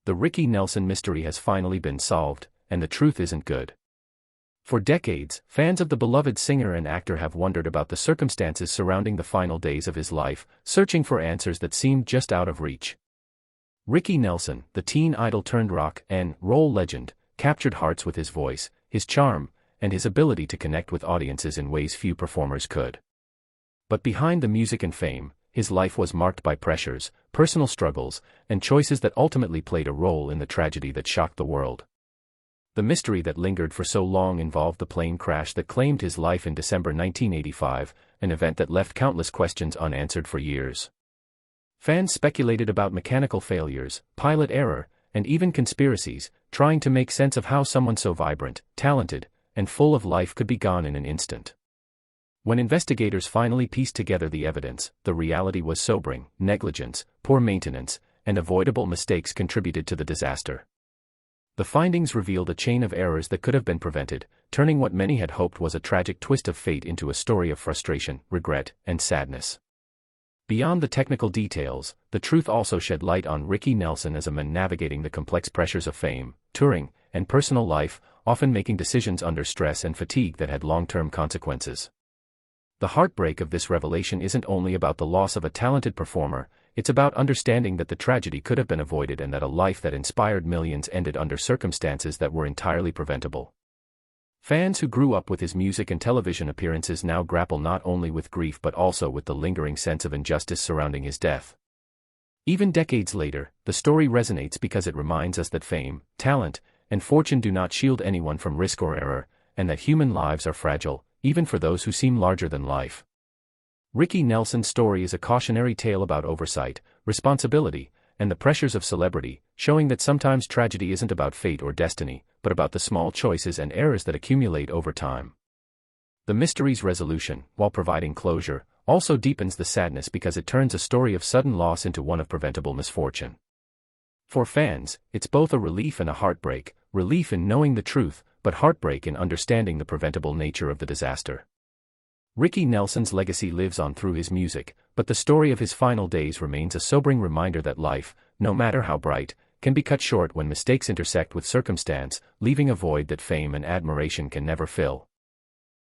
the Ricky Nelson mystery has finally been solved, and the truth isn't good. For decades, fans of the beloved singer and actor have wondered about the circumstances surrounding the final days of his life, searching for answers that seemed just out of reach. Ricky Nelson, the teen idol turned rock and roll legend, captured hearts with his voice, his charm, and his ability to connect with audiences in ways few performers could. But behind the music and fame, his life was marked by pressures, personal struggles, and choices that ultimately played a role in the tragedy that shocked the world. The mystery that lingered for so long involved the plane crash that claimed his life in December 1985, an event that left countless questions unanswered for years. Fans speculated about mechanical failures, pilot error, and even conspiracies, trying to make sense of how someone so vibrant, talented, and full of life could be gone in an instant. When investigators finally pieced together the evidence, the reality was sobering: negligence, poor maintenance, and avoidable mistakes contributed to the disaster. The findings revealed a chain of errors that could have been prevented, turning what many had hoped was a tragic twist of fate into a story of frustration, regret, and sadness. Beyond the technical details, the truth also shed light on Ricky Nelson as a man navigating the complex pressures of fame, touring, and personal life, often making decisions under stress and fatigue that had long-term consequences. The heartbreak of this revelation isn't only about the loss of a talented performer, it's about understanding that the tragedy could have been avoided and that a life that inspired millions ended under circumstances that were entirely preventable. Fans who grew up with his music and television appearances now grapple not only with grief but also with the lingering sense of injustice surrounding his death. Even decades later, the story resonates because it reminds us that fame, talent, and fortune do not shield anyone from risk or error, and that human lives are fragile, even for those who seem larger than life. Ricky Nelson's story is a cautionary tale about oversight, responsibility, and the pressures of celebrity, showing that sometimes tragedy isn't about fate or destiny, but about the small choices and errors that accumulate over time. The mystery's resolution, while providing closure, also deepens the sadness because it turns a story of sudden loss into one of preventable misfortune. For fans, it's both a relief and a heartbreak: relief in knowing the truth, but heartbreak in understanding the preventable nature of the disaster. Ricky Nelson's legacy lives on through his music, but the story of his final days remains a sobering reminder that life, no matter how bright, can be cut short when mistakes intersect with circumstance, leaving a void that fame and admiration can never fill.